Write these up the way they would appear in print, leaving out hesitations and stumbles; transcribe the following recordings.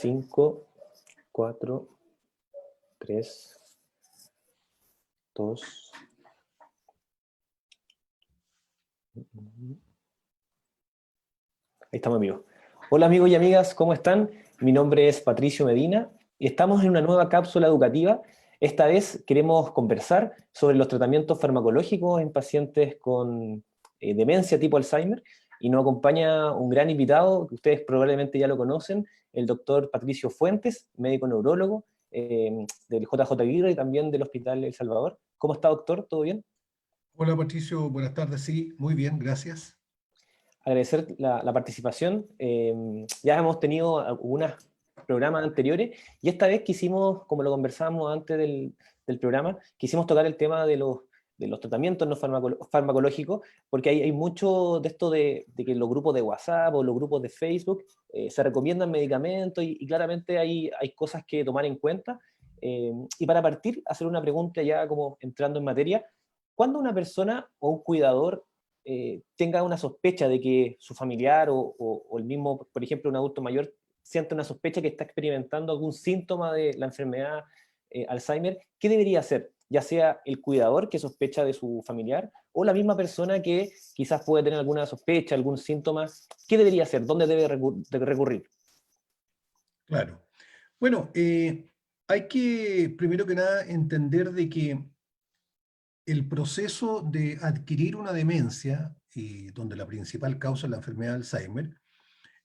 5, 4, 3, 2. Ahí estamos, amigos. Hola, amigos y amigas, ¿cómo están? Mi nombre es Patricio Medina y estamos en una nueva cápsula educativa. Esta vez queremos conversar sobre los tratamientos farmacológicos en pacientes con demencia tipo Alzheimer, y nos acompaña un gran invitado que ustedes probablemente ya lo conocen, el doctor Patricio Fuentes, médico neurólogo del JJ Aguirre y también del Hospital El Salvador. ¿Cómo está, doctor? ¿Todo bien? Hola Patricio, buenas tardes, sí, muy bien, gracias. Agradecer la participación. Ya hemos tenido algunos programas anteriores y esta vez quisimos, como lo conversábamos antes del programa, quisimos tocar el tema de los tratamientos no farmacológicos, porque hay mucho de esto de que los grupos de WhatsApp o los grupos de Facebook se recomiendan medicamentos y claramente hay cosas que tomar en cuenta. Y para partir, hacer una pregunta ya como entrando en materia: ¿cuándo una persona o un cuidador tenga una sospecha de que su familiar o el mismo, por ejemplo, un adulto mayor, siente una sospecha que está experimentando algún síntoma de la enfermedad Alzheimer? ¿Qué debería hacer? Ya sea el cuidador que sospecha de su familiar o la misma persona que quizás puede tener alguna sospecha, algún síntoma. ¿Qué debería hacer? ¿Dónde debe recurrir? Claro. Bueno, hay que, primero que nada, entender de que el proceso de adquirir una demencia, y donde la principal causa es la enfermedad de Alzheimer,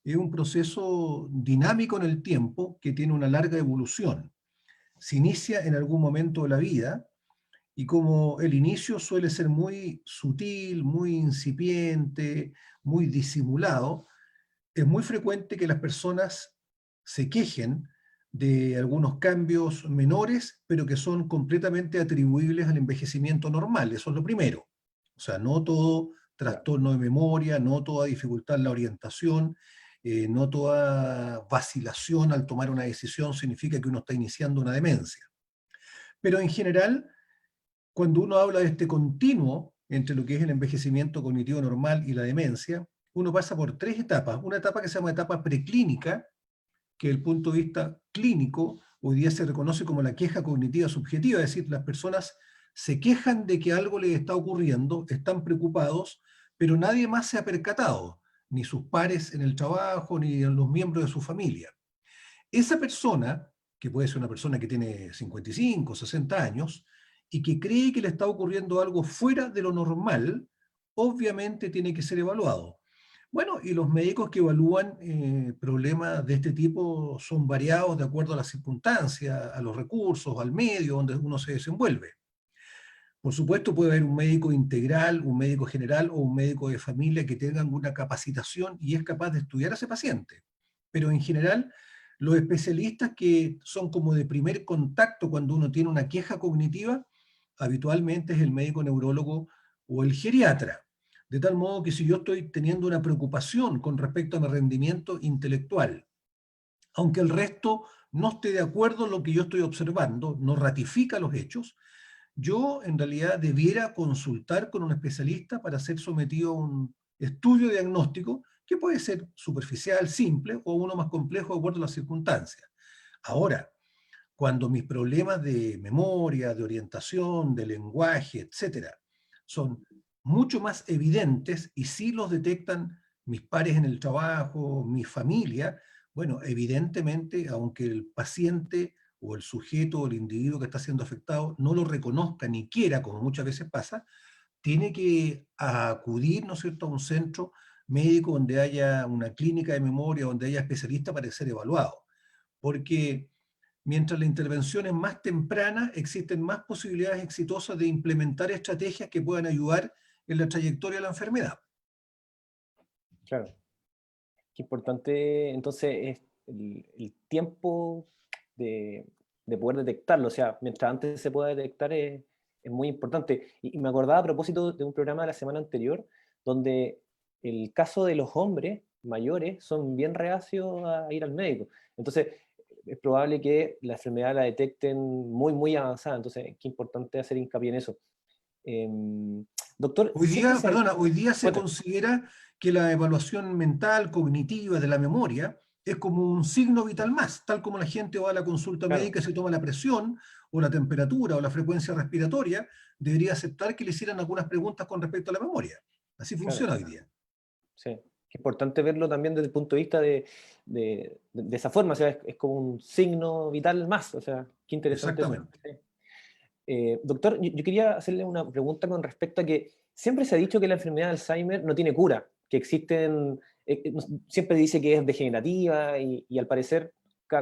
es un proceso dinámico en el tiempo que tiene una larga evolución. Se inicia en algún momento de la vida y como el inicio suele ser muy sutil, muy incipiente, muy disimulado, es muy frecuente que las personas se quejen de algunos cambios menores, pero que son completamente atribuibles al envejecimiento normal. Eso es lo primero. O sea, no todo Claro. trastorno de memoria, no toda dificultad en la orientación, no toda vacilación al tomar una decisión significa que uno está iniciando una demencia. Pero en general, cuando uno habla de este continuo entre lo que es el envejecimiento cognitivo normal y la demencia, uno pasa por tres etapas. Una etapa que se llama etapa preclínica, que desde el punto de vista clínico hoy día se reconoce como la queja cognitiva subjetiva, es decir, las personas se quejan de que algo les está ocurriendo, están preocupados, pero nadie más se ha percatado, ni sus pares en el trabajo, ni los miembros de su familia. Esa persona, que puede ser una persona que tiene 55, 60 años, y que cree que le está ocurriendo algo fuera de lo normal, obviamente tiene que ser evaluado. Bueno, y los médicos que evalúan problemas de este tipo son variados de acuerdo a las circunstancias, a los recursos, al medio donde uno se desenvuelve. Por supuesto, puede haber un médico integral, un médico general o un médico de familia que tengan una capacitación y es capaz de estudiar a ese paciente. Pero en general, los especialistas que son como de primer contacto cuando uno tiene una queja cognitiva, habitualmente es el médico neurólogo o el geriatra. De tal modo que si yo estoy teniendo una preocupación con respecto a mi rendimiento intelectual, aunque el resto no esté de acuerdo en lo que yo estoy observando, no ratifica los hechos, yo en realidad debiera consultar con un especialista para ser sometido a un estudio diagnóstico que puede ser superficial, simple o uno más complejo de acuerdo a las circunstancias. Ahora, cuando mis problemas de memoria, de orientación, de lenguaje, etcétera, son mucho más evidentes y sí los detectan mis pares en el trabajo, mi familia, bueno, evidentemente, aunque el paciente o el sujeto o el individuo que está siendo afectado no lo reconozca ni quiera, como muchas veces pasa, tiene que acudir, ¿no es cierto?, a un centro médico donde haya una clínica de memoria, donde haya especialistas para ser evaluado. Porque mientras la intervención es más temprana, existen más posibilidades exitosas de implementar estrategias que puedan ayudar en la trayectoria de la enfermedad. Claro. Qué importante entonces es el tiempo de poder detectarlo. O sea, mientras antes se pueda detectar es muy importante. Y me acordaba a propósito de un programa de la semana anterior, donde el caso de los hombres mayores son bien reacios a ir al médico. Entonces, es probable que la enfermedad la detecten muy, muy avanzada. Entonces, qué importante hacer hincapié en eso. Doctor, Hoy siempre día, se... perdona, hoy día se Bueno, considera que la evaluación mental, cognitiva de la memoria es como un signo vital más, tal como la gente va a la consulta Claro, médica y se toma la presión o la temperatura o la frecuencia respiratoria, debería aceptar que le hicieran algunas preguntas con respecto a la memoria. Así claro, funciona hoy día. sí. Es importante verlo también desde el punto de vista de esa forma, o sea, es como un signo vital más, o sea, qué interesante eso. Exactamente. Sí. Doctor, yo quería hacerle una pregunta con respecto a que siempre se ha dicho que la enfermedad de Alzheimer no tiene cura, que existen, siempre dice que es degenerativa y al parecer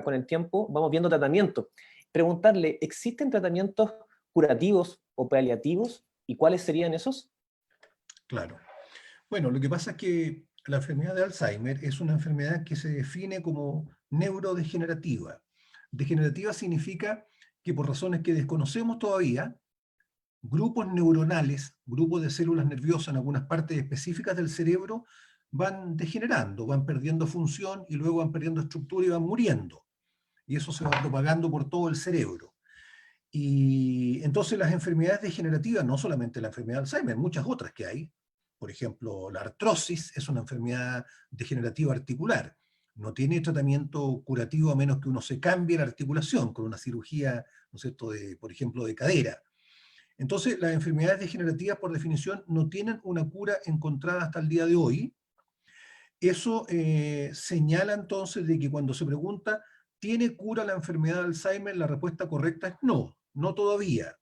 con el tiempo vamos viendo tratamientos. Preguntarle, ¿existen tratamientos curativos o paliativos y cuáles serían esos? Claro. Bueno, lo que pasa es que la enfermedad de Alzheimer es una enfermedad que se define como neurodegenerativa. Degenerativa significa que por razones que desconocemos todavía, grupos neuronales, grupos de células nerviosas en algunas partes específicas del cerebro van degenerando, van perdiendo función y luego van perdiendo estructura y van muriendo. Y eso se va propagando por todo el cerebro. Y entonces las enfermedades degenerativas, no solamente la enfermedad de Alzheimer, muchas otras que hay, por ejemplo, la artrosis es una enfermedad degenerativa articular. No tiene tratamiento curativo a menos que uno se cambie la articulación con una cirugía, ¿no es cierto?, por ejemplo, de cadera. Entonces, las enfermedades degenerativas, por definición, no tienen una cura encontrada hasta el día de hoy. Eso señala entonces de que cuando se pregunta, ¿tiene cura la enfermedad de Alzheimer? La respuesta correcta es no, no todavía.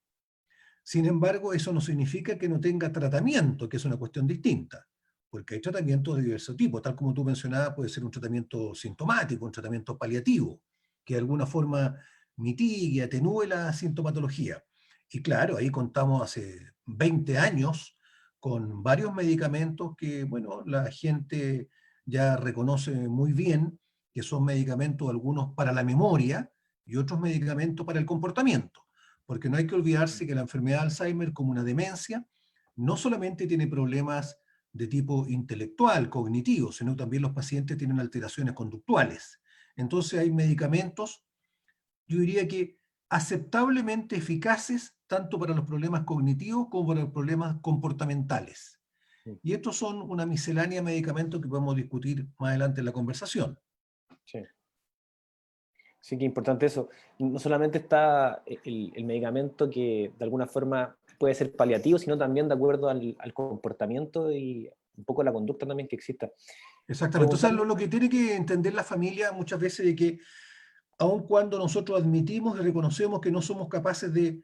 Sin embargo, eso no significa que no tenga tratamiento, que es una cuestión distinta, porque hay tratamientos de diverso tipo, tal como tú mencionabas, puede ser un tratamiento sintomático, un tratamiento paliativo, que de alguna forma mitigue, atenúe la sintomatología. Y claro, ahí contamos hace 20 años con varios medicamentos que, bueno, la gente ya reconoce muy bien, que son medicamentos algunos para la memoria y otros medicamentos para el comportamiento, porque no hay que olvidarse que la enfermedad de Alzheimer, como una demencia, no solamente tiene problemas de tipo intelectual, cognitivo, sino que también los pacientes tienen alteraciones conductuales. Entonces hay medicamentos, yo diría que aceptablemente eficaces tanto para los problemas cognitivos como para los problemas comportamentales. Y estos son una miscelánea de medicamentos que podemos discutir más adelante en la conversación. Sí. Sí, que importante eso. No solamente está el medicamento que de alguna forma puede ser paliativo, sino también de acuerdo al comportamiento y un poco la conducta también que exista. Exactamente. Entonces, Preguntarle, lo que tiene que entender la familia muchas veces es que aun cuando nosotros admitimos y reconocemos que no somos capaces de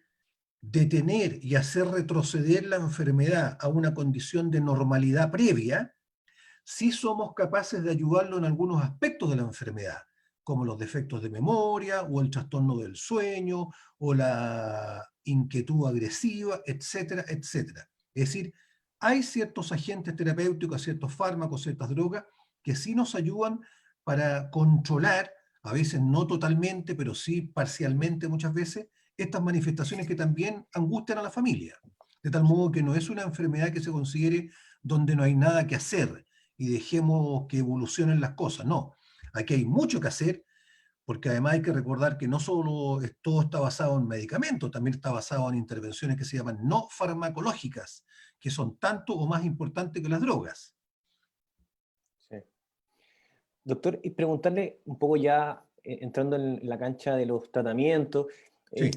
detener y hacer retroceder la enfermedad a una condición de normalidad previa, sí somos capaces de ayudarlo en algunos aspectos de la enfermedad, como los defectos de memoria o el trastorno del sueño o la inquietud agresiva, etcétera, etcétera. Es decir, hay ciertos agentes terapéuticos, ciertos fármacos, ciertas drogas que sí nos ayudan para controlar, a veces no totalmente, pero sí parcialmente muchas veces, estas manifestaciones que también angustian a la familia. De tal modo que no es una enfermedad que se considere donde no hay nada que hacer y dejemos que evolucionen las cosas. No, aquí hay mucho que hacer, porque además hay que recordar que no solo todo está basado en medicamentos, también está basado en intervenciones que se llaman no farmacológicas, que son tanto o más importantes que las drogas. sí. Doctor, y preguntarle un poco ya entrando en la cancha de los tratamientos, Sí. eh,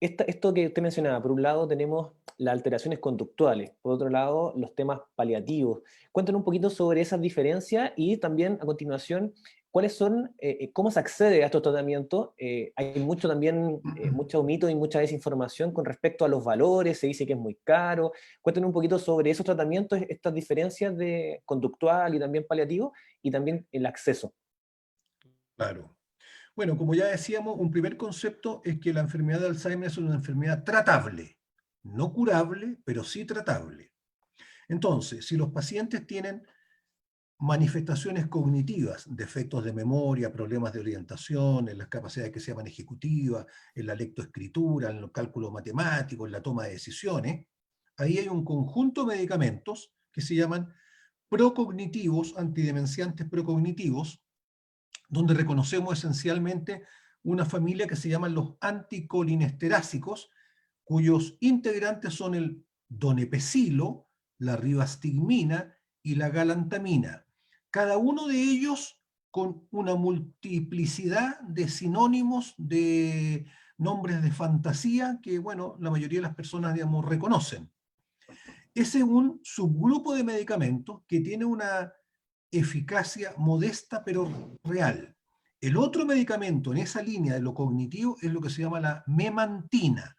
esto que usted mencionaba, por un lado tenemos las alteraciones conductuales, por otro lado los temas paliativos. Cuéntanos un poquito sobre esas diferencias y también a continuación, cuáles son, cómo se accede a estos tratamientos. Hay mucho también, mucho mito y mucha desinformación con respecto a los valores, se dice que es muy caro. Cuéntanos un poquito sobre esos tratamientos, estas diferencias de conductual y también paliativo y también el acceso. Claro. Bueno, como ya decíamos, un primer concepto es que la enfermedad de Alzheimer es una enfermedad tratable, no curable, pero sí tratable. Entonces, si los pacientes tienen manifestaciones cognitivas, defectos de memoria, problemas de orientación, en las capacidades que se llaman ejecutivas, en la lectoescritura, en el cálculo matemático, en la toma de decisiones, ahí hay un conjunto de medicamentos que se llaman procognitivos, antidemenciantes procognitivos, donde reconocemos esencialmente una familia que se llaman los anticolinesterácicos, cuyos integrantes son el donepezilo, la ribastigmina y la galantamina. Cada uno de ellos con una multiplicidad de sinónimos, de nombres de fantasía que, bueno, la mayoría de las personas, digamos, reconocen. Ese es un subgrupo de medicamentos que tiene una eficacia modesta pero real. El otro medicamento en esa línea de lo cognitivo es lo que se llama la memantina,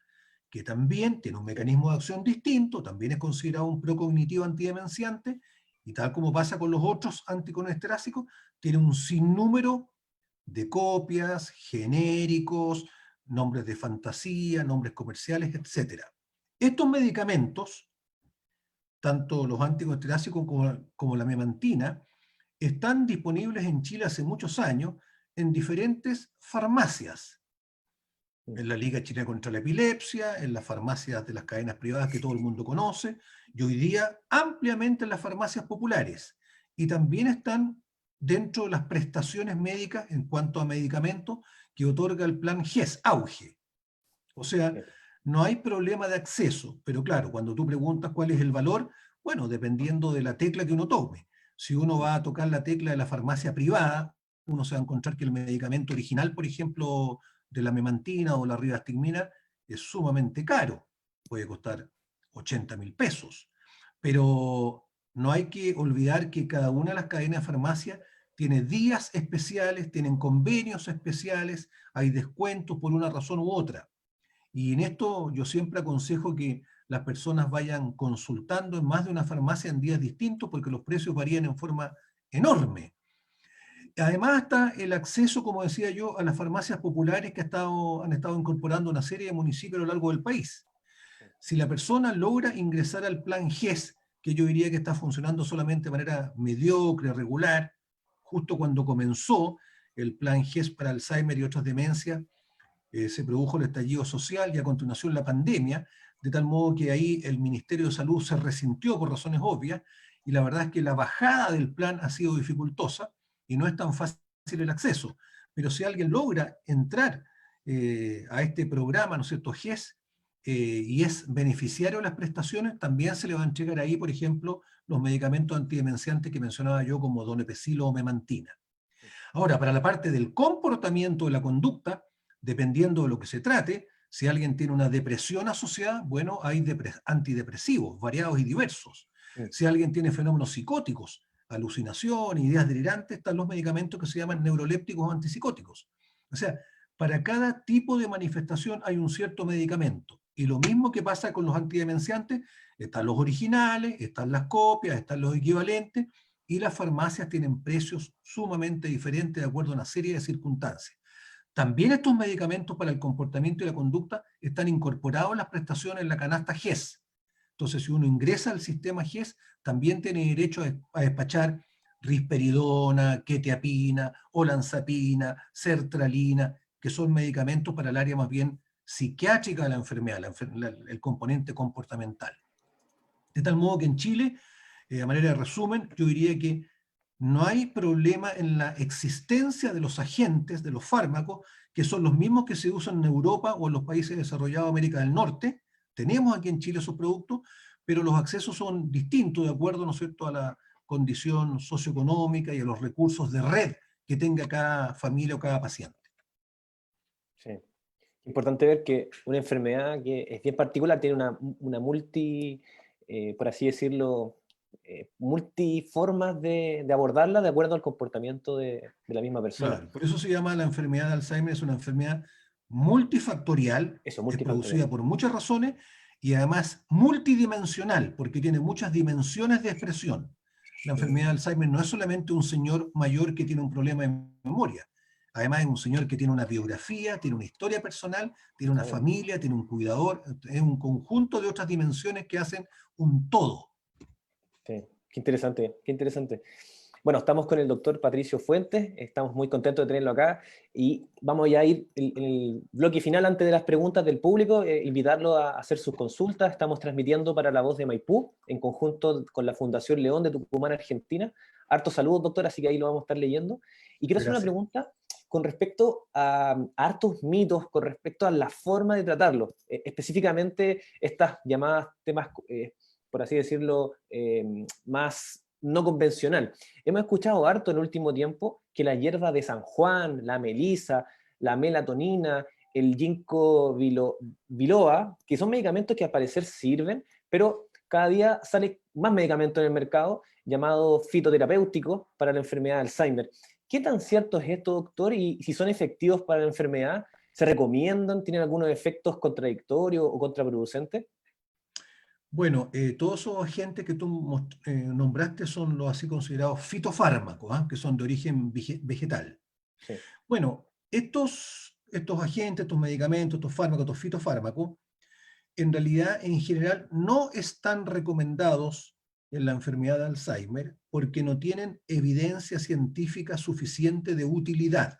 que también tiene un mecanismo de acción distinto, también es considerado un procognitivo antidemenciante, y tal como pasa con los otros anticolesterásicos, tiene un sinnúmero de copias, genéricos, nombres de fantasía, nombres comerciales, etc. Estos medicamentos, tanto los anticolesterásicos como la memantina, están disponibles en Chile hace muchos años en diferentes farmacias, en la Liga Chilena contra la Epilepsia, en las farmacias de las cadenas privadas que todo el mundo conoce, y hoy día ampliamente en las farmacias populares. Y también están dentro de las prestaciones médicas en cuanto a medicamentos que otorga el plan GES, AUGE. O sea, no hay problema de acceso, pero claro, cuando tú preguntas cuál es el valor, bueno, dependiendo de la tecla que uno tome. Si uno va a tocar la tecla de la farmacia privada, uno se va a encontrar que el medicamento original, por ejemplo, de la memantina o la rivastigmina, es sumamente caro. Puede costar 80.000 pesos. Pero no hay que olvidar que cada una de las cadenas de farmacia tiene días especiales, tienen convenios especiales, hay descuentos por una razón u otra. Y en esto yo siempre aconsejo que las personas vayan consultando en más de una farmacia en días distintos porque los precios varían en forma enorme. Además está el acceso, como decía yo, a las farmacias populares que han estado incorporando una serie de municipios a lo largo del país. Si la persona logra ingresar al plan GES, que yo diría que está funcionando solamente de manera mediocre, regular, justo cuando comenzó el plan GES para Alzheimer y otras demencias, se produjo el estallido social y a continuación la pandemia, de tal modo que ahí el Ministerio de Salud se resintió por razones obvias, y la verdad es que la bajada del plan ha sido dificultosa y no es tan fácil el acceso. Pero si alguien logra entrar a este programa, ¿no es cierto?, GES, y es beneficiario de las prestaciones, también se le va a entregar ahí, por ejemplo, los medicamentos antidemenciantes que mencionaba yo, como donepezilo o memantina. Ahora, para la parte del comportamiento de la conducta, dependiendo de lo que se trate, si alguien tiene una depresión asociada, bueno, hay antidepresivos variados y diversos. Si alguien tiene fenómenos psicóticos, alucinación, ideas delirantes, están los medicamentos que se llaman neurolépticos o antipsicóticos. O sea, para cada tipo de manifestación hay un cierto medicamento. Y lo mismo que pasa con los antidemenciantes, están los originales, están las copias, están los equivalentes, y las farmacias tienen precios sumamente diferentes de acuerdo a una serie de circunstancias. También estos medicamentos para el comportamiento y la conducta están incorporados en las prestaciones en la canasta GES. Entonces, si uno ingresa al sistema GES, también tiene derecho a despachar risperidona, quetiapina, olanzapina, sertralina, que son medicamentos para el área más bien psiquiátrica de la enfermedad, el componente comportamental. De tal modo que en Chile, a manera de resumen, yo diría que no hay problema en la existencia de los agentes, de los fármacos, que son los mismos que se usan en Europa o en los países desarrollados de América del Norte. Tenemos aquí en Chile esos productos, pero los accesos son distintos de acuerdo, ¿no es cierto?, a la condición socioeconómica y a los recursos de red que tenga cada familia o cada paciente. Sí. Importante ver que una enfermedad que es bien particular tiene una por así decirlo, multiformas de abordarla de acuerdo al comportamiento de la misma persona. Claro, por eso se llama la enfermedad de Alzheimer, es una enfermedad multifactorial, Eso, es multifactorial. producida por muchas razones y además multidimensional, porque tiene muchas dimensiones de expresión. La enfermedad de Alzheimer no es solamente un señor mayor que tiene un problema de memoria, además es un señor que tiene una biografía, tiene una historia personal, tiene una familia, tiene un cuidador, es un conjunto de otras dimensiones que hacen un todo. Sí, qué interesante, qué interesante. Bueno, estamos con el doctor Patricio Fuentes, estamos muy contentos de tenerlo acá y vamos ya a ir en el bloque final antes de las preguntas del público, invitarlo a hacer sus consultas. Estamos transmitiendo para La Voz de Maipú en conjunto con la Fundación León de Tucumán, Argentina. Hartos saludos, doctor, así que ahí lo vamos a estar leyendo. Y quiero hacer una pregunta con respecto a hartos mitos, con respecto a la forma de tratarlo, específicamente estas llamadas temas, por así decirlo, más no convencional. Hemos escuchado harto en el último tiempo que la hierba de San Juan, la melisa, la melatonina, el biloba, que son medicamentos que al parecer sirven, pero cada día sale más medicamentos en el mercado llamados fitoterapéuticos para la enfermedad de Alzheimer. ¿Qué tan cierto es esto, doctor? Y si son efectivos para la enfermedad, ¿se recomiendan? ¿Tienen algunos efectos contradictorios o contraproducentes? Bueno, todos esos agentes que tú nombraste son los así considerados fitofármacos, ¿ah? Que son de origen vegetal. Sí. Bueno, estos agentes, estos medicamentos, estos fármacos, estos fitofármacos, en realidad, en general, no están recomendados en la enfermedad de Alzheimer porque no tienen evidencia científica suficiente de utilidad.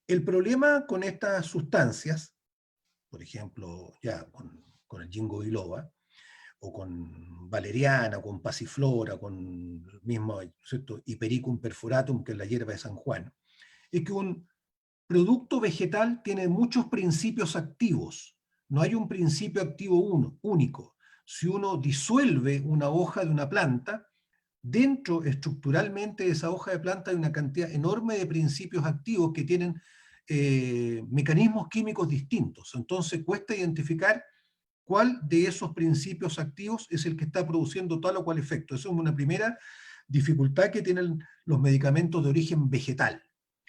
El problema con estas sustancias, por ejemplo, ya con el ginkgo biloba, o con valeriana, o con pasiflora, con el mismo, ¿cierto?, Hipericum perforatum, que es la hierba de San Juan, es que un producto vegetal tiene muchos principios activos. No hay un principio activo único. Si uno disuelve una hoja de una planta, dentro estructuralmente de esa hoja de planta hay una cantidad enorme de principios activos que tienen mecanismos químicos distintos. Entonces cuesta identificar cuál de esos principios activos es el que está produciendo tal o cual efecto. Esa es una primera dificultad que tienen los medicamentos de origen vegetal.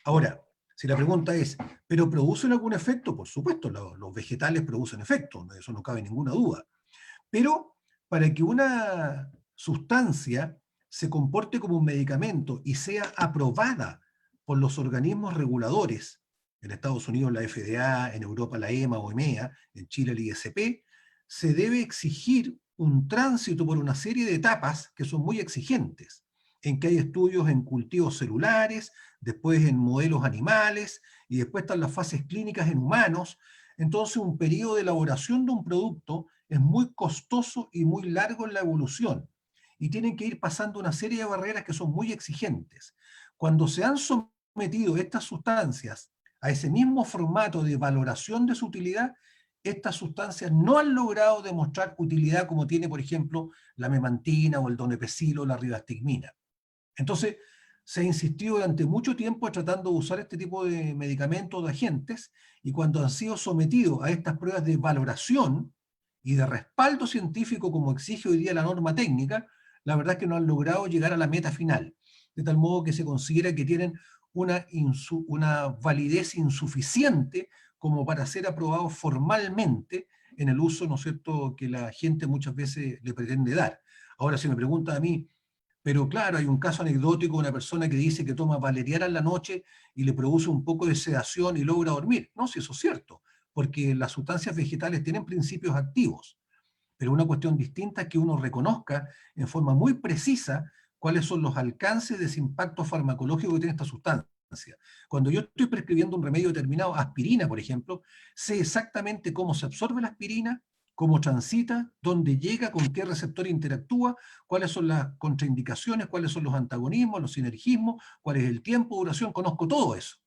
Ahora, si la pregunta es, ¿pero producen algún efecto? Por supuesto, los vegetales producen efecto, de eso no cabe ninguna duda. Pero para que una sustancia se comporte como un medicamento y sea aprobada por los organismos reguladores, en Estados Unidos la FDA, en Europa la EMA o EMEA, en Chile el ISP, se debe exigir un tránsito por una serie de etapas que son muy exigentes, en que hay estudios en cultivos celulares, después en modelos animales, y después están las fases clínicas en humanos. Entonces, un periodo de elaboración de un producto es muy costoso y muy largo en la evolución, y tienen que ir pasando una serie de barreras que son muy exigentes. Cuando se han sometido estas sustancias a ese mismo formato de valoración de su utilidad, estas sustancias no han logrado demostrar utilidad como tiene, por ejemplo, la memantina o el donepezil o la rivastigmina. Entonces, se ha insistido durante mucho tiempo tratando de usar este tipo de medicamentos, de agentes, y cuando han sido sometidos a estas pruebas de valoración y de respaldo científico como exige hoy día la norma técnica, la verdad es que no han logrado llegar a la meta final, de tal modo que se considera que tienen una validez insuficiente como para ser aprobados formalmente en el uso, ¿no es cierto?, que la gente muchas veces le pretende dar. Ahora, si me pregunta a mí, pero claro, hay un caso anecdótico de una persona que dice que toma valeriana en la noche y le produce un poco de sedación y logra dormir. No, si eso es cierto, porque las sustancias vegetales tienen principios activos, pero una cuestión distinta es que uno reconozca en forma muy precisa cuáles son los alcances de ese impacto farmacológico que tiene esta sustancia. Cuando yo estoy prescribiendo un remedio determinado, aspirina, por ejemplo, sé exactamente cómo se absorbe la aspirina, cómo transita, dónde llega, con qué receptor interactúa, cuáles son las contraindicaciones, cuáles son los antagonismos, los sinergismos, cuál es el tiempo, duración, conozco todo eso.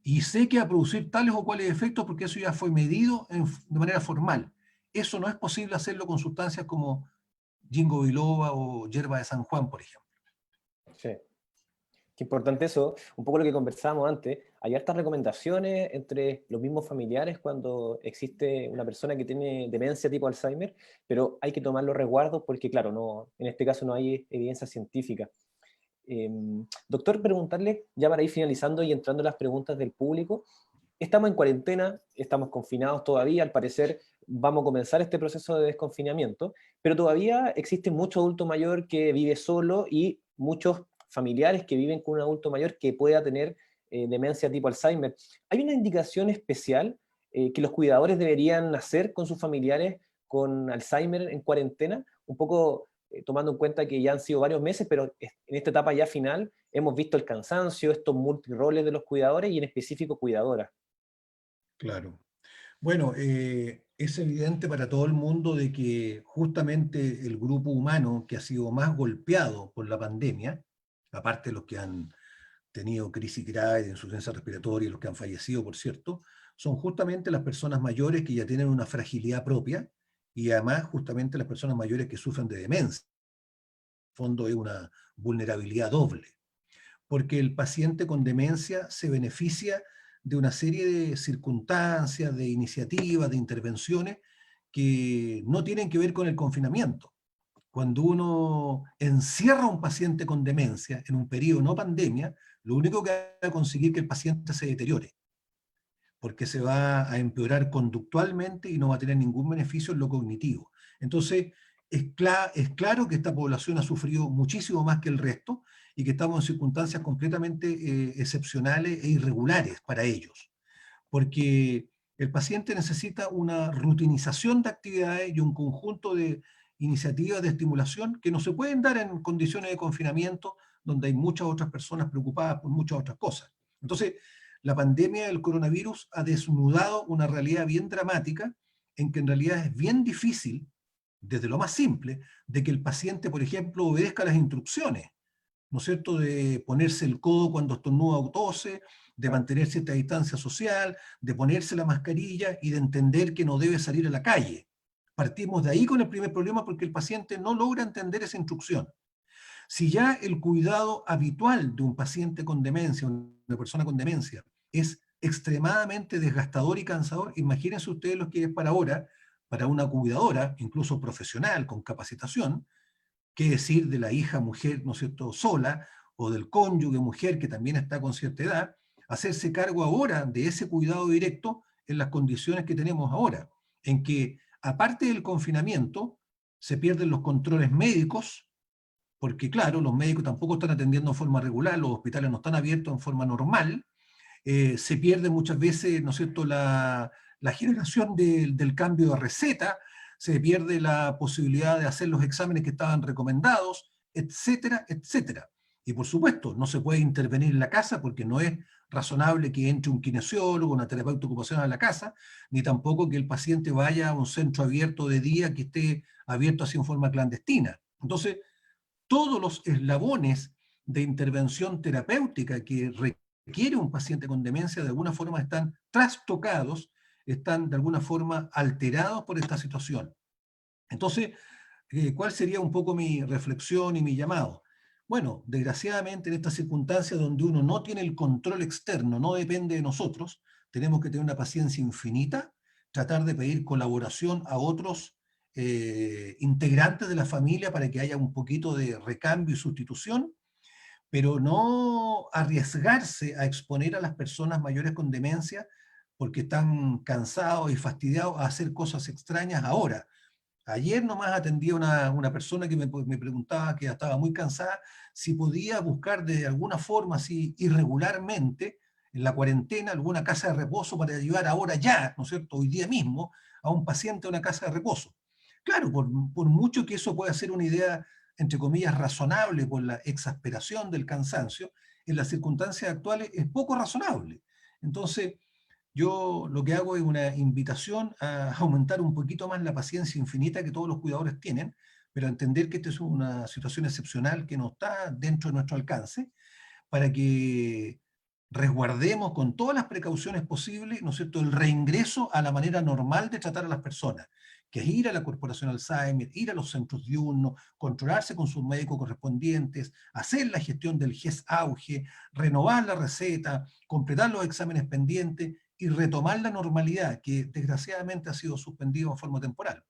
Y sé que va a producir tales o cuales efectos porque eso ya fue medido de manera formal. Eso no es posible hacerlo con sustancias como ginkgo biloba o hierba de San Juan, por ejemplo. Sí. Qué importante eso, un poco lo que conversábamos antes. Hay hartas recomendaciones entre los mismos familiares cuando existe una persona que tiene demencia tipo Alzheimer, pero hay que tomar los resguardos porque, claro, no, en este caso no hay evidencia científica. Doctor, preguntarle, ya para ir finalizando y entrando en las preguntas del público, estamos en cuarentena, estamos confinados todavía, al parecer vamos a comenzar este proceso de desconfinamiento, pero todavía existe mucho adulto mayor que vive solo y muchos familiares que viven con un adulto mayor que pueda tener demencia tipo Alzheimer. ¿Hay una indicación especial que los cuidadores deberían hacer con sus familiares con Alzheimer en cuarentena? Un poco tomando en cuenta que ya han sido varios meses, pero en esta etapa ya final hemos visto el cansancio, estos multiroles de los cuidadores y en específico cuidadoras. Claro. Bueno, es evidente para todo el mundo de que justamente el grupo humano que ha sido más golpeado por la pandemia, aparte de los que han tenido crisis grave de insuficiencia respiratoria y los que han fallecido, por cierto, son justamente las personas mayores que ya tienen una fragilidad propia y además justamente las personas mayores que sufren de demencia. fondo es una vulnerabilidad doble, porque el paciente con demencia se beneficia de una serie de circunstancias, de iniciativas, de intervenciones que no tienen que ver con el confinamiento. Cuando uno encierra a un paciente con demencia en un periodo no pandemia, lo único que va a conseguir es que el paciente se deteriore, porque se va a empeorar conductualmente y no va a tener ningún beneficio en lo cognitivo. Entonces, es claro que esta población ha sufrido muchísimo más que el resto y que estamos en circunstancias completamente excepcionales e irregulares para ellos, porque el paciente necesita una rutinización de actividades y un conjunto de iniciativas de estimulación que no se pueden dar en condiciones de confinamiento donde hay muchas otras personas preocupadas por muchas otras cosas. Entonces, la pandemia del coronavirus ha desnudado una realidad bien dramática en que en realidad es bien difícil, desde lo más simple, de que el paciente, por ejemplo, obedezca las instrucciones, ¿no es cierto?, de ponerse el codo cuando estornuda o tose, de Claro. mantener cierta distancia social, de ponerse la mascarilla y de entender que no debe salir a la calle. Partimos de ahí con el primer problema porque el paciente no logra entender esa instrucción. Si ya el cuidado habitual de un paciente con demencia, una persona con demencia, es extremadamente desgastador y cansador, imagínense ustedes lo que es para ahora, para una cuidadora, incluso profesional, con capacitación, qué decir de la hija mujer, ¿no es cierto?, sola, o del cónyuge mujer que también está con cierta edad, hacerse cargo ahora de ese cuidado directo en las condiciones que tenemos ahora, en que, aparte del confinamiento, se pierden los controles médicos, porque claro, los médicos tampoco están atendiendo en forma regular, los hospitales no están abiertos en forma normal, se pierde muchas veces, ¿no es cierto?, la generación del cambio de receta, se pierde la posibilidad de hacer los exámenes que estaban recomendados, etcétera, etcétera. Y por supuesto, no se puede intervenir en la casa porque no es razonable que entre un kinesiólogo, una terapeuta ocupacional a la casa, ni tampoco que el paciente vaya a un centro abierto de día que esté abierto así en forma clandestina. Entonces, todos los eslabones de intervención terapéutica que requiere un paciente con demencia de alguna forma están trastocados, están de alguna forma alterados por esta situación. Entonces, ¿cuál sería un poco mi reflexión y mi llamado? Bueno, desgraciadamente en estas circunstancias donde uno no tiene el control externo, no depende de nosotros, tenemos que tener una paciencia infinita, tratar de pedir colaboración a otros integrantes de la familia para que haya un poquito de recambio y sustitución, pero no arriesgarse a exponer a las personas mayores con demencia porque están cansados y fastidiados a hacer cosas extrañas ahora. Ayer nomás atendí a una persona que me preguntaba, que estaba muy cansada, si podía buscar de alguna forma, así irregularmente, en la cuarentena, alguna casa de reposo para ayudar ahora ya, ¿no es cierto?, hoy día mismo, a un paciente a una casa de reposo. Claro, por mucho que eso pueda ser una idea, entre comillas, razonable por la exasperación del cansancio, en las circunstancias actuales es poco razonable. Entonces, yo lo que hago es una invitación a aumentar un poquito más la paciencia infinita que todos los cuidadores tienen, pero a entender que esta es una situación excepcional que no está dentro de nuestro alcance, para que resguardemos con todas las precauciones posibles, ¿no es cierto?, el reingreso a la manera normal de tratar a las personas, que es ir a la Corporación Alzheimer, ir a los centros diurnos, controlarse con sus médicos correspondientes, hacer la gestión del GES-AUGE, renovar la receta, completar los exámenes pendientes y retomar la normalidad, que desgraciadamente ha sido suspendido en forma temporal.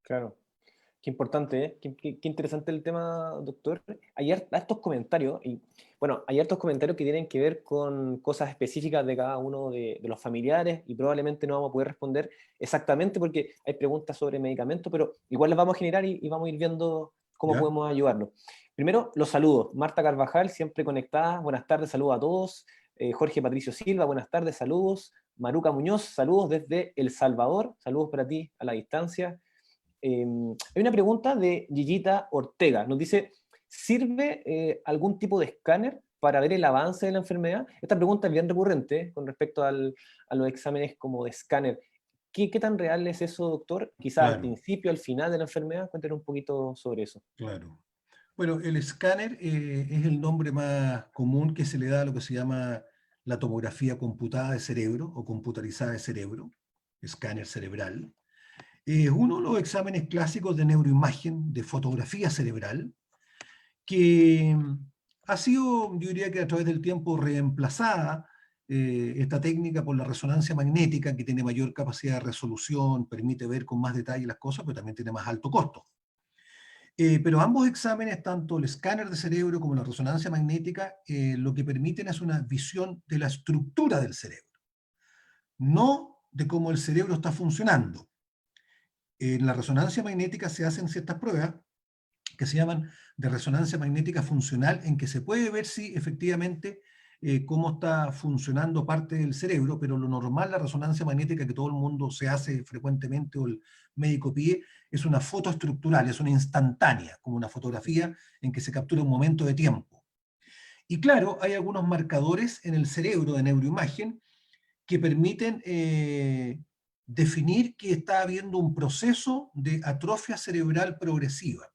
Claro. Qué importante, ¿eh? Qué interesante el tema, doctor. Hay hartos comentarios, y bueno, hay hartos comentarios que tienen que ver con cosas específicas de cada uno de los familiares, y probablemente no vamos a poder responder exactamente porque hay preguntas sobre medicamentos, pero igual las vamos a generar y vamos a ir viendo cómo ¿Ya? podemos ayudarlos. Primero, los saludos. Marta Carvajal, siempre conectada. Buenas tardes, saludos a todos. Jorge Patricio Silva, buenas tardes, saludos. Maruca Muñoz, saludos desde El Salvador. Saludos para ti a la distancia. Hay una pregunta de Gillita Ortega. Nos dice, ¿sirve algún tipo de escáner para ver el avance de la enfermedad? Esta pregunta es bien recurrente con respecto a los exámenes como de escáner. ¿Qué tan real es eso, doctor? Quizás al Claro, principio, al final de la enfermedad. Cuéntenos un poquito sobre eso. claro. Bueno, el escáner es el nombre más común que se le da a lo que se llama la tomografía computada de cerebro o computarizada de cerebro, escáner cerebral. Es uno de los exámenes clásicos de neuroimagen, de fotografía cerebral, que ha sido, yo diría que a través del tiempo, reemplazada esta técnica por la resonancia magnética, que tiene mayor capacidad de resolución, permite ver con más detalle las cosas, pero también tiene más alto costo. Pero ambos exámenes, tanto el escáner de cerebro como la resonancia magnética, lo que permiten es una visión de la estructura del cerebro, no de cómo el cerebro está funcionando. En la resonancia magnética se hacen ciertas pruebas que se llaman de resonancia magnética funcional, en que se puede ver si efectivamente cómo está funcionando parte del cerebro, pero lo normal, la resonancia magnética que todo el mundo se hace frecuentemente o el médico pide, es una foto estructural, es una instantánea, como una fotografía en que se captura un momento de tiempo. Y claro, hay algunos marcadores en el cerebro de neuroimagen que permiten definir que está habiendo un proceso de atrofia cerebral progresiva.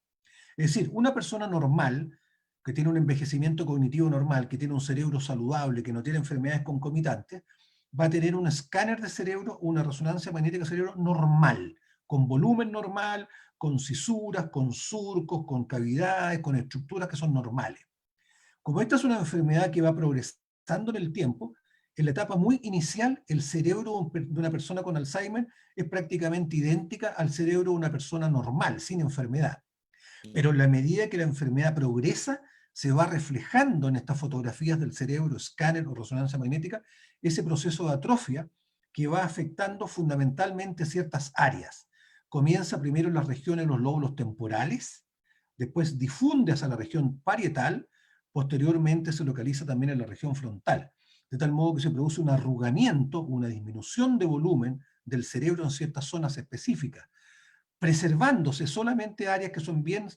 Es decir, una persona normal, que tiene un envejecimiento cognitivo normal, que tiene un cerebro saludable, que no tiene enfermedades concomitantes, va a tener un escáner de cerebro, una resonancia magnética de cerebro normal, con volumen normal, con cisuras, con surcos, con cavidades, con estructuras que son normales. Como esta es una enfermedad que va progresando en el tiempo, en la etapa muy inicial, el cerebro de una persona con Alzheimer es prácticamente idéntica al cerebro de una persona normal, sin enfermedad. Pero en la medida que la enfermedad progresa, se va reflejando en estas fotografías del cerebro, escáner o resonancia magnética, ese proceso de atrofia que va afectando fundamentalmente ciertas áreas. Comienza primero en las regiones de los lóbulos temporales, después difunde hacia la región parietal, posteriormente se localiza también en la región frontal, de tal modo que se produce un arrugamiento, una disminución de volumen del cerebro en ciertas zonas específicas, preservándose solamente áreas que son bien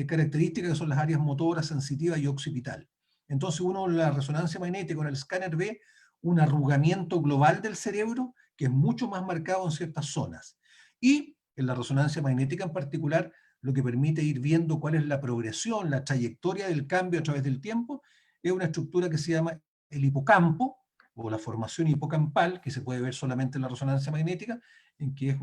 características, que son las áreas motoras, sensitivas y occipital. Entonces uno en la resonancia magnética, con el escáner, ve un arrugamiento global del cerebro que es mucho más marcado en ciertas zonas. Y en la resonancia magnética en particular, lo que permite ir viendo cuál es la progresión, la trayectoria del cambio a través del tiempo, es una estructura que se llama el hipocampo, o la formación hipocampal, que se puede ver solamente en la resonancia magnética, en que es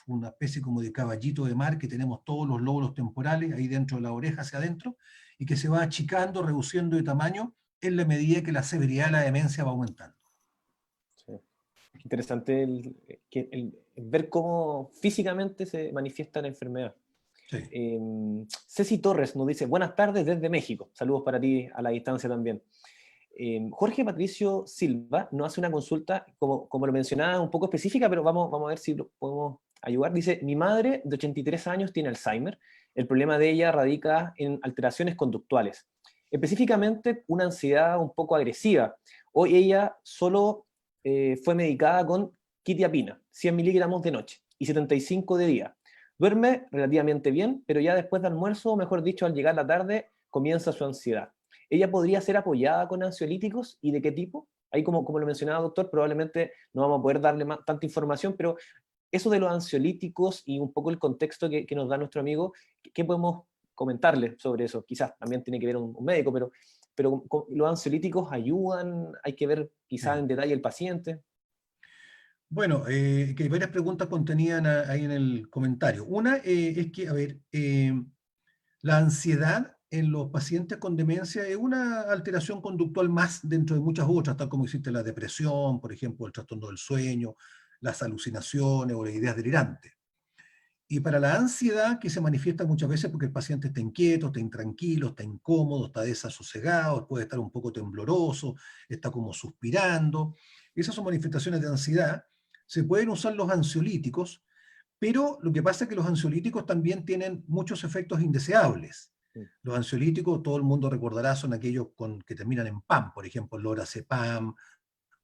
una especie como de caballito de mar que tenemos todos los lóbulos temporales ahí dentro de la oreja hacia adentro, y que se va achicando, reduciendo de tamaño en la medida que la severidad de la demencia va aumentando. Sí. Interesante el ver cómo físicamente se manifiesta la enfermedad. Sí. Ceci Torres nos dice, buenas tardes desde México. Saludos para ti a la distancia también. Jorge Patricio Silva nos hace una consulta, como lo mencionaba, un poco específica, pero vamos a ver si lo podemos ayudar. Dice, mi madre de 83 años tiene Alzheimer. El problema de ella radica en alteraciones conductuales, específicamente una ansiedad un poco agresiva. Hoy ella solo fue medicada con quetiapina, 100 miligramos de noche y 75 de día. Duerme relativamente bien, pero ya después de almuerzo, o mejor dicho, al llegar la tarde, comienza su ansiedad. ¿Ella podría ser apoyada con ansiolíticos y de qué tipo? Ahí, como lo mencionaba, doctor, probablemente no vamos a poder darle tanta información, pero eso de los ansiolíticos y un poco el contexto que nos da nuestro amigo, ¿qué podemos comentarle sobre eso? Quizás también tiene que ver un médico, pero los ansiolíticos ayudan, hay que ver quizás en detalle el paciente. Bueno, que varias preguntas contenían ahí en el comentario. Una es que, a ver, la ansiedad en los pacientes con demencia es una alteración conductual más dentro de muchas otras, tal como existe la depresión, por ejemplo, el trastorno del sueño, las alucinaciones o las ideas delirantes. Y para la ansiedad, que se manifiesta muchas veces porque el paciente está inquieto, está intranquilo, está incómodo, está desasosegado, puede estar un poco tembloroso, está como suspirando. Esas son manifestaciones de ansiedad. Se pueden usar los ansiolíticos, pero lo que pasa es que los ansiolíticos también tienen muchos efectos indeseables. Los ansiolíticos, todo el mundo recordará, son aquellos que terminan en PAM, por ejemplo, lorazepam,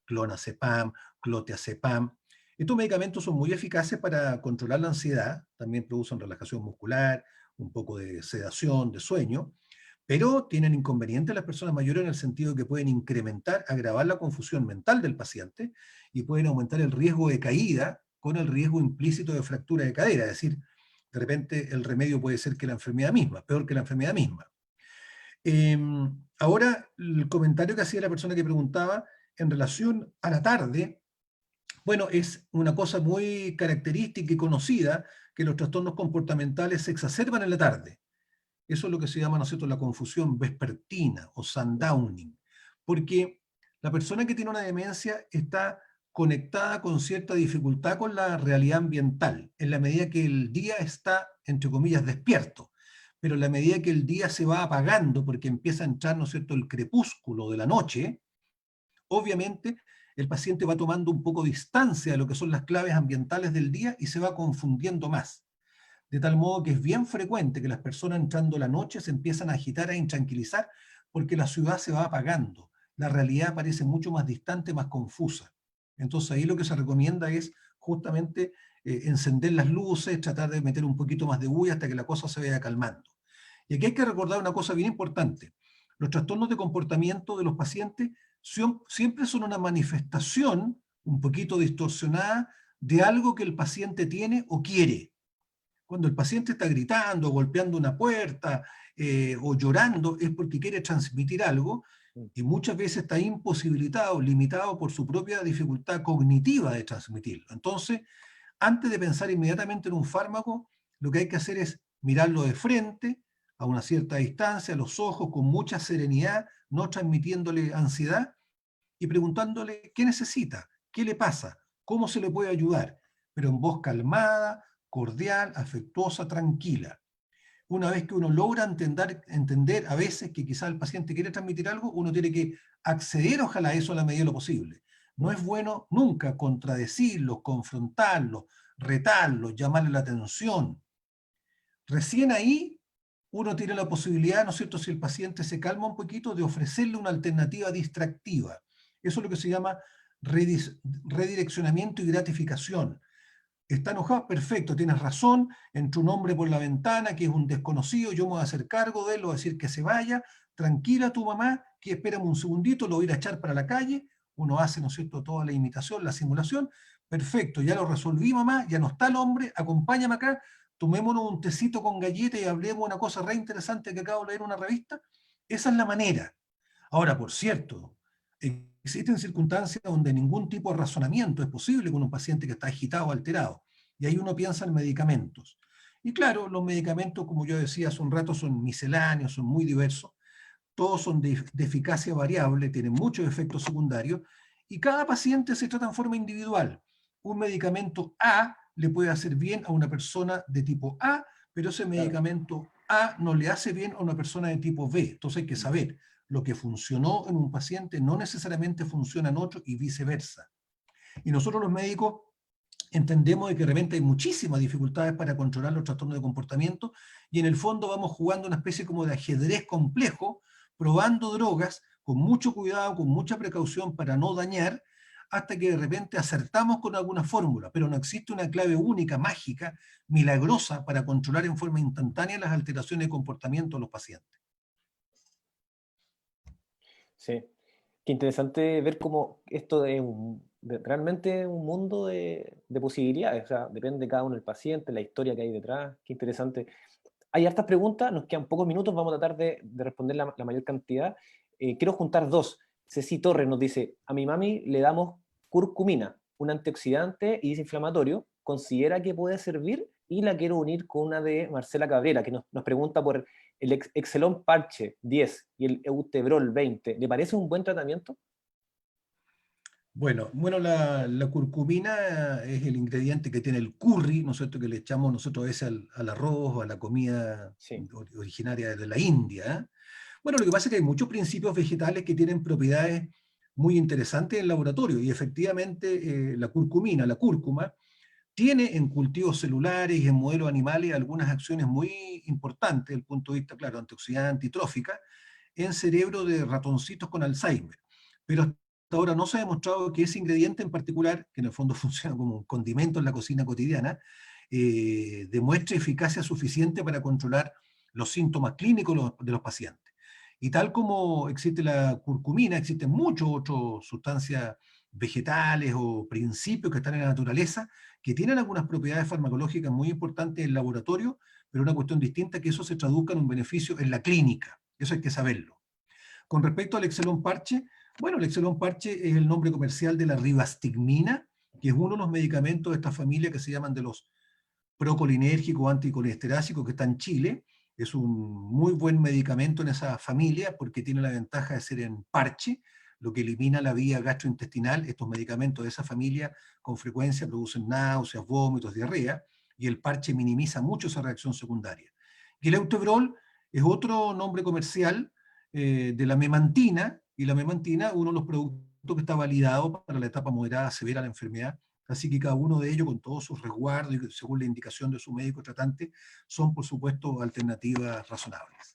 clonazepam, clotiazepam. Estos medicamentos son muy eficaces para controlar la ansiedad, también producen relajación muscular, un poco de sedación, de sueño, pero tienen inconvenientes las personas mayores en el sentido de que pueden incrementar, agravar la confusión mental del paciente y pueden aumentar el riesgo de caída con el riesgo implícito de fractura de cadera, es decir, de repente el remedio puede ser que la enfermedad misma, peor que la enfermedad misma. Ahora, el comentario que hacía la persona que preguntaba en relación a la tarde, bueno, es una cosa muy característica y conocida que los trastornos comportamentales se exacerban en la tarde. Eso es lo que se llama, ¿no es cierto?, la confusión vespertina o sundowning, porque la persona que tiene una demencia está conectada con cierta dificultad con la realidad ambiental, en la medida que el día está, entre comillas, despierto, pero en la medida que el día se va apagando, porque empieza a entrar, ¿no es cierto?, el crepúsculo de la noche, obviamente el paciente va tomando un poco distancia de lo que son las claves ambientales del día y se va confundiendo más. De tal modo que es bien frecuente que las personas entrando la noche se empiezan a agitar, a intranquilizar, porque la ciudad se va apagando. La realidad parece mucho más distante, más confusa. Entonces ahí lo que se recomienda es justamente encender las luces, tratar de meter un poquito más de bulla hasta que la cosa se vaya calmando. Y aquí hay que recordar una cosa bien importante. Los trastornos de comportamiento de los pacientes siempre son una manifestación un poquito distorsionada de algo que el paciente tiene o quiere. Cuando el paciente está gritando, golpeando una puerta o llorando, es porque quiere transmitir algo y muchas veces está imposibilitado, limitado por su propia dificultad cognitiva de transmitirlo. Entonces, antes de pensar inmediatamente en un fármaco, lo que hay que hacer es mirarlo de frente, a una cierta distancia, a los ojos, con mucha serenidad, no transmitiéndole ansiedad y preguntándole qué necesita, qué le pasa, cómo se le puede ayudar, pero en voz calmada, cordial, afectuosa, tranquila. Una vez que uno logra entender a veces que quizás el paciente quiere transmitir algo, uno tiene que acceder ojalá a eso a la medida de lo posible. No es bueno nunca contradecirlos, confrontarlos, retarlos, llamarle la atención. Recién ahí uno tiene la posibilidad, ¿no es cierto?, si el paciente se calma un poquito, de ofrecerle una alternativa distractiva. Eso es lo que se llama redireccionamiento y gratificación. Está enojado, perfecto, tienes razón, entró un hombre por la ventana que es un desconocido, yo me voy a hacer cargo de él, le voy a decir que se vaya, tranquila tu mamá, que espérame un segundito, lo voy a ir a echar para la calle, uno hace, ¿no es cierto?, toda la imitación, la simulación, perfecto, ya lo resolví mamá, ya no está el hombre, acompáñame acá, tomémonos un tecito con galleta y hablemos una cosa re interesante que acabo de leer en una revista. Esa es la manera. Ahora, por cierto, existen circunstancias donde ningún tipo de razonamiento es posible con un paciente que está agitado o alterado. Y ahí uno piensa en medicamentos. Y claro, los medicamentos, como yo decía hace un rato, son misceláneos, son muy diversos. Todos son de eficacia variable, tienen muchos efectos secundarios. Y cada paciente se trata en forma individual. Un medicamento A le puede hacer bien a una persona de tipo A, pero ese medicamento A no le hace bien a una persona de tipo B. Entonces hay que saber, lo que funcionó en un paciente no necesariamente funciona en otro y viceversa. Y nosotros los médicos entendemos de que de repente hay muchísimas dificultades para controlar los trastornos de comportamiento y en el fondo vamos jugando una especie como de ajedrez complejo, probando drogas con mucho cuidado, con mucha precaución para no dañar, hasta que de repente acertamos con alguna fórmula, pero no existe una clave única, mágica, milagrosa para controlar en forma instantánea las alteraciones de comportamiento de los pacientes. Sí, qué interesante ver cómo esto es realmente un mundo de posibilidades, o sea, depende de cada uno del paciente, la historia que hay detrás, qué interesante. Hay hartas preguntas, nos quedan pocos minutos, vamos a tratar de responder la mayor cantidad. Quiero juntar dos. Ceci Torres nos dice, a mi mami le damos curcumina, un antioxidante y desinflamatorio, ¿considera que puede servir? Y la quiero unir con una de Marcela Cabrera, que nos pregunta por el Excelón Parche 10 y el Eutebrol 20. ¿Le parece un buen tratamiento? Bueno, la curcumina es el ingrediente que tiene el curry, ¿no es cierto?, que le echamos nosotros a veces al arroz o a la comida Sí. originaria de la India. ¿Eh? Bueno, lo que pasa es que hay muchos principios vegetales que tienen propiedades muy interesantes en el laboratorio y efectivamente la curcumina, la cúrcuma, tiene en cultivos celulares y en modelos animales algunas acciones muy importantes desde el punto de vista, claro, antioxidante y trófica en cerebro de ratoncitos con Alzheimer. Pero hasta ahora no se ha demostrado que ese ingrediente en particular, que en el fondo funciona como un condimento en la cocina cotidiana, demuestre eficacia suficiente para controlar los síntomas clínicos de los pacientes. Y tal como existe la curcumina, existen muchas otras sustancias vegetales o principios que están en la naturaleza que tienen algunas propiedades farmacológicas muy importantes en el laboratorio, pero una cuestión distinta es que eso se traduzca en un beneficio en la clínica. Eso hay que saberlo. Con respecto al Excelón Parche, bueno, el Excelón Parche es el nombre comercial de la rivastigmina, que es uno de los medicamentos de esta familia que se llaman de los procolinérgico anticolesterásico que está en Chile. Es un muy buen medicamento en esa familia porque tiene la ventaja de ser en parche, lo que elimina la vía gastrointestinal. Estos medicamentos de esa familia con frecuencia producen náuseas, vómitos, diarrea, y el parche minimiza mucho esa reacción secundaria. Y el Eutebrol es otro nombre comercial de la memantina, y la memantina, uno de los productos que está validado para la etapa moderada severa de la enfermedad. Así que cada uno de ellos, con todos sus resguardos y según la indicación de su médico tratante, son, por supuesto, alternativas razonables.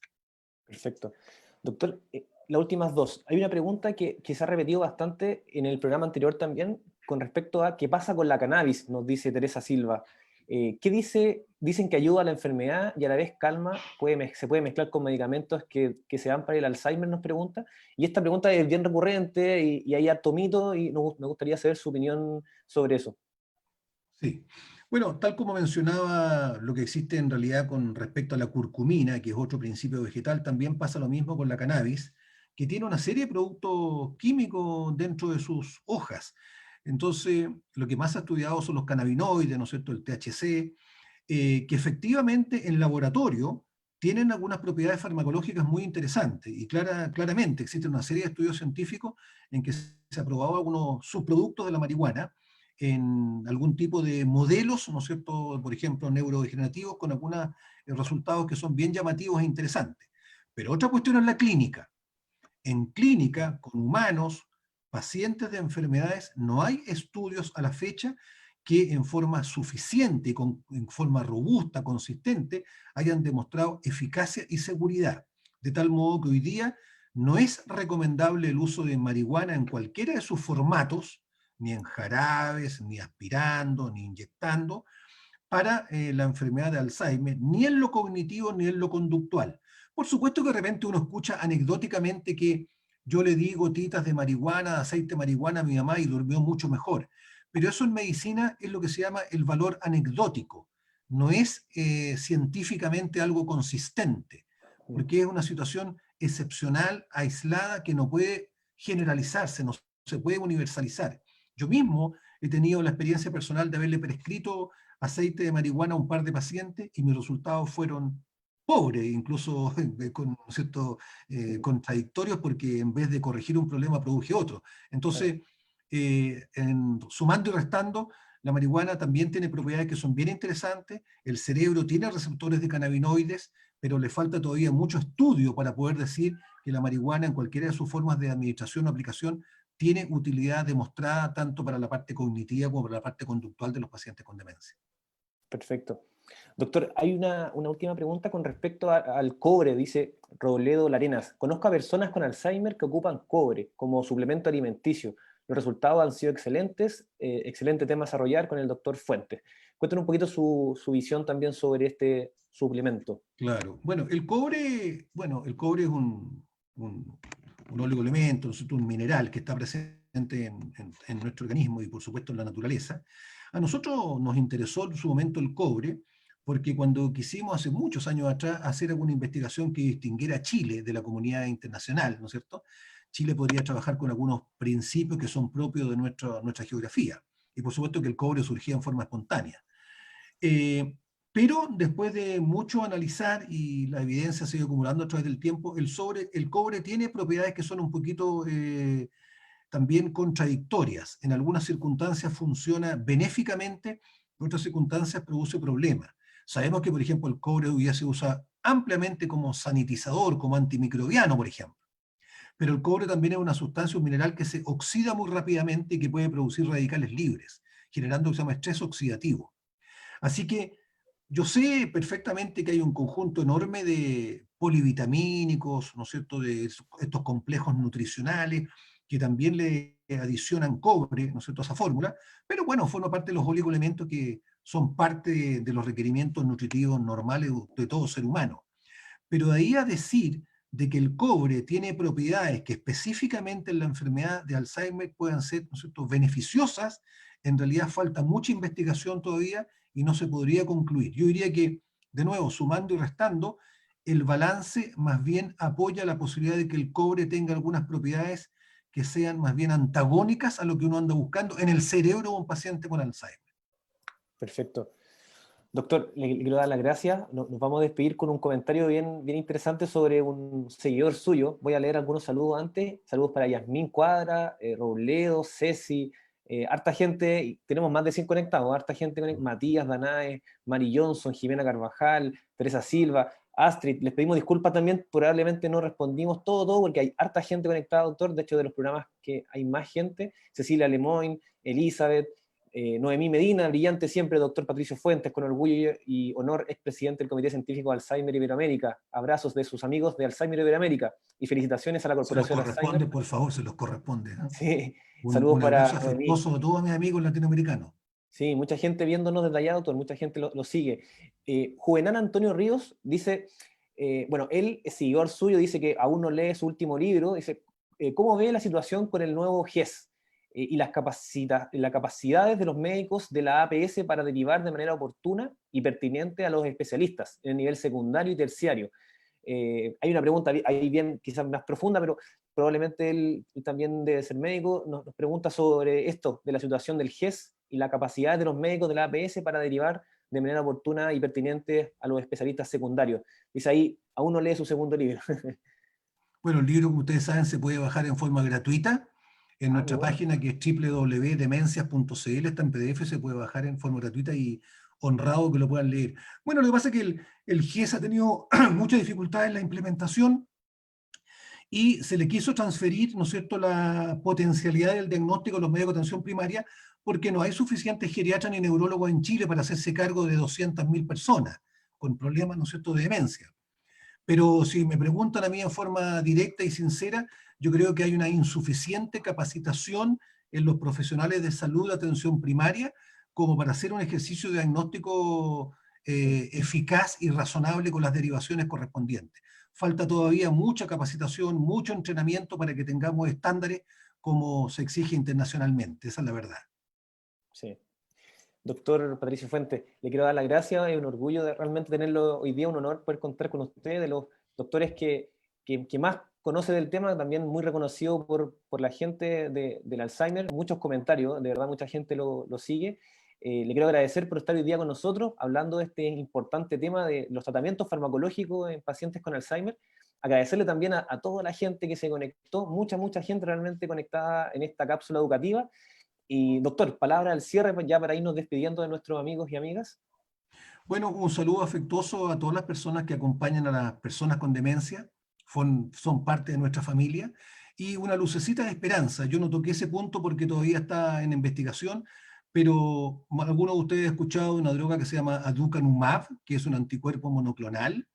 Perfecto. Doctor, las últimas dos. Hay una pregunta que se ha repetido bastante en el programa anterior también, con respecto a qué pasa con la cannabis, nos dice Teresa Silva. ¿Qué dice? Dicen que ayuda a la enfermedad y a la vez calma, se puede mezclar con medicamentos que se dan para el Alzheimer, nos pregunta. Y esta pregunta es bien recurrente y hay harto mito y me gustaría saber su opinión sobre eso. Sí. Bueno, tal como mencionaba lo que existe en realidad con respecto a la curcumina, que es otro principio vegetal, también pasa lo mismo con la cannabis, que tiene una serie de productos químicos dentro de sus hojas. Entonces, lo que más ha estudiado son los cannabinoides, ¿no es cierto?, el THC, que efectivamente en laboratorio tienen algunas propiedades farmacológicas muy interesantes. Y claramente existe una serie de estudios científicos en que se ha probado algunos subproductos de la marihuana en algún tipo de modelos, ¿no es cierto?, por ejemplo, neurodegenerativos, con algunos resultados que son bien llamativos e interesantes. Pero otra cuestión es la clínica. En clínica, con humanos, pacientes de enfermedades, no hay estudios a la fecha que en forma suficiente y en forma robusta, consistente, hayan demostrado eficacia y seguridad. De tal modo que hoy día no es recomendable el uso de marihuana en cualquiera de sus formatos, ni en jarabes, ni aspirando, ni inyectando, para la enfermedad de Alzheimer, ni en lo cognitivo ni en lo conductual. Por supuesto que de repente uno escucha anecdóticamente que yo le di gotitas de marihuana, de aceite de marihuana a mi mamá y durmió mucho mejor. Pero eso en medicina es lo que se llama el valor anecdótico. No es científicamente algo consistente, porque es una situación excepcional, aislada, que no puede generalizarse, no se puede universalizar. Yo mismo he tenido la experiencia personal de haberle prescrito aceite de marihuana a un par de pacientes y mis resultados fueron pobres, incluso con ciertos contradictorios, porque en vez de corregir un problema produje otro. Entonces, sumando y restando, la marihuana también tiene propiedades que son bien interesantes, el cerebro tiene receptores de cannabinoides, pero le falta todavía mucho estudio para poder decir que la marihuana en cualquiera de sus formas de administración o aplicación tiene utilidad demostrada tanto para la parte cognitiva como para la parte conductual de los pacientes con demencia. Perfecto. Doctor, hay una última pregunta con respecto al cobre, dice Robledo Larenas. Conozco a personas con Alzheimer que ocupan cobre como suplemento alimenticio. Los resultados han sido excelentes. Excelente tema a desarrollar con el doctor Fuentes. Cuéntanos un poquito su visión también sobre este suplemento. Claro. Bueno, el cobre es un oligoelemento, un mineral que está presente en nuestro organismo y por supuesto en la naturaleza. A nosotros nos interesó en su momento el cobre porque cuando quisimos hace muchos años atrás hacer alguna investigación que distinguiera a Chile de la comunidad internacional, ¿no es cierto? Chile podría trabajar con algunos principios que son propios de nuestra geografía. Y por supuesto que el cobre surgía en forma espontánea. Eh, pero después de mucho analizar y la evidencia se ha ido acumulando a través del tiempo, el cobre tiene propiedades que son un poquito también contradictorias. En algunas circunstancias funciona benéficamente, en otras circunstancias produce problemas. Sabemos que, por ejemplo, el cobre hoy día se usa ampliamente como sanitizador, como antimicrobiano, por ejemplo. Pero el cobre también es una sustancia, un mineral que se oxida muy rápidamente y que puede producir radicales libres, generando lo que se llama estrés oxidativo. Así que yo sé perfectamente que hay un conjunto enorme de polivitamínicos, ¿no es cierto?, de estos complejos nutricionales que también le adicionan cobre, ¿no es cierto?, a esa fórmula, pero bueno, forma parte de los oligoelementos que son parte de los requerimientos nutritivos normales de todo ser humano. Pero de ahí a decir de que el cobre tiene propiedades que específicamente en la enfermedad de Alzheimer puedan ser, ¿no es cierto?, beneficiosas, en realidad falta mucha investigación todavía y no se podría concluir. Yo diría que, de nuevo, sumando y restando, el balance más bien apoya la posibilidad de que el cobre tenga algunas propiedades que sean más bien antagónicas a lo que uno anda buscando en el cerebro de un paciente con Alzheimer. Perfecto. Doctor, le quiero dar las gracias. Nos vamos a despedir con un comentario bien interesante sobre un seguidor suyo. Voy a leer algunos saludos antes. Saludos para Yasmín Cuadra, Robledo, Ceci, harta gente. Tenemos más de 100 conectados. Harta gente conectada. Matías Danae, Mari Johnson, Jimena Carvajal, Teresa Silva, Astrid. Les pedimos disculpas también. Probablemente no respondimos todo, porque hay harta gente conectada, doctor. De hecho, de los programas que hay más gente. Cecilia Lemoyne, Elizabeth, Noemí Medina, brillante siempre, doctor Patricio Fuentes, con orgullo y honor, expresidente del Comité Científico de Alzheimer Iberoamérica. Abrazos de sus amigos de Alzheimer Iberoamérica y felicitaciones a la Se los Corporación corresponde, Alzheimer. por favor, se los corresponde, ¿eh? Sí, Un saludos abrazo para Noemí. afectuoso a todos mis amigos latinoamericanos. Sí, mucha gente viéndonos desde allá, doctor, mucha gente lo sigue. Juvenal Antonio Ríos dice, bueno, él, seguidor suyo, dice que aún no lee su último libro, dice, ¿cómo ve la situación con el nuevo GES? Y las capacidades de los médicos de la APS para derivar de manera oportuna y pertinente a los especialistas en el nivel secundario y terciario. Hay una pregunta ahí bien quizás más profunda, pero probablemente él también debe ser médico, nos pregunta sobre esto, de la situación del GES y la capacidad de los médicos de la APS para derivar de manera oportuna y pertinente a los especialistas secundarios. Dice ahí, aún no lee su segundo libro. Bueno, el libro, como ustedes saben, se puede bajar en forma gratuita en Qué nuestra bueno. página, que es www.demencias.cl. Está en PDF, se puede bajar en forma gratuita y honrado que lo puedan leer. Bueno, lo que pasa es que el GIES ha tenido muchas dificultades en la implementación y se le quiso transferir, ¿no es cierto?, la potencialidad del diagnóstico a los médicos de atención primaria, porque no hay suficientes geriatras ni neurólogos en Chile para hacerse cargo de 200.000 personas con problemas, ¿no es cierto?, de demencia. Pero si me preguntan a mí en forma directa y sincera, yo creo que hay una insuficiente capacitación en los profesionales de salud de atención primaria como para hacer un ejercicio de diagnóstico eficaz y razonable con las derivaciones correspondientes. Falta todavía mucha capacitación, mucho entrenamiento para que tengamos estándares como se exige internacionalmente. Esa es la verdad. Sí. Doctor Patricio Fuentes, le quiero dar las gracias, es un orgullo de realmente tenerlo hoy día, un honor poder contar con usted, de los doctores que más conoce del tema, también muy reconocido por la gente del Alzheimer, muchos comentarios, de verdad mucha gente lo sigue. Le quiero agradecer por estar hoy día con nosotros, hablando de este importante tema de los tratamientos farmacológicos en pacientes con Alzheimer. Agradecerle también a toda la gente que se conectó, mucha gente realmente conectada en esta cápsula educativa. Y doctor, palabra al cierre ya para irnos despidiendo de nuestros amigos y amigas. Bueno, un saludo afectuoso a todas las personas que acompañan a las personas con demencia, son parte de nuestra familia, y una lucecita de esperanza. Yo no toqué ese punto porque todavía está en investigación, pero algunos de ustedes han escuchado de una droga que se llama aducanumab, que es un anticuerpo monoclonal,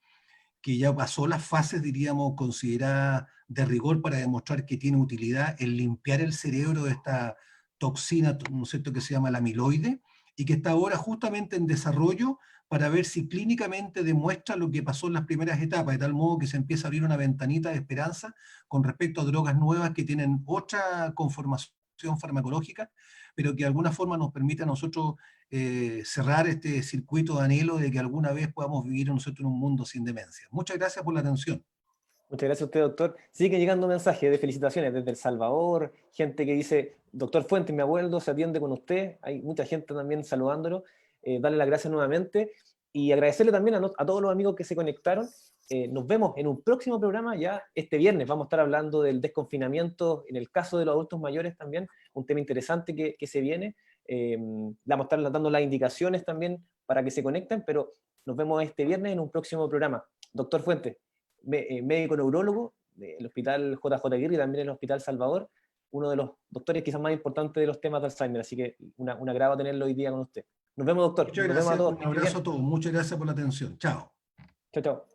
que ya pasó las fases, diríamos, consideradas de rigor para demostrar que tiene utilidad en limpiar el cerebro de esta toxina, ¿no es cierto?, que se llama la amiloide, y que está ahora justamente en desarrollo para ver si clínicamente demuestra lo que pasó en las primeras etapas, de tal modo que se empieza a abrir una ventanita de esperanza con respecto a drogas nuevas que tienen otra conformación farmacológica, pero que de alguna forma nos permite a nosotros cerrar este circuito de anhelo de que alguna vez podamos vivir nosotros en un mundo sin demencia. Muchas gracias por la atención. Muchas gracias a usted, doctor. Siguen llegando mensajes de felicitaciones desde El Salvador, gente que dice, doctor Fuentes, mi abuelo se atiende con usted. Hay mucha gente también saludándolo. Darle las gracias nuevamente y agradecerle también a todos los amigos que se conectaron. Nos vemos en un próximo programa ya este viernes. Vamos a estar hablando del desconfinamiento en el caso de los adultos mayores también, un tema interesante que se viene. Vamos a estar dando las indicaciones también para que se conecten, pero nos vemos este viernes en un próximo programa. Doctor Fuentes, médico neurólogo del Hospital JJ Aguirre y también el Hospital Salvador, uno de los doctores quizás más importantes de los temas de Alzheimer, así que un agrado tenerlo hoy día con usted. Nos vemos, doctor. Muchas Nos vemos a gracias, todos. un abrazo a todos, muchas gracias por la atención. Chao. Chao, chao.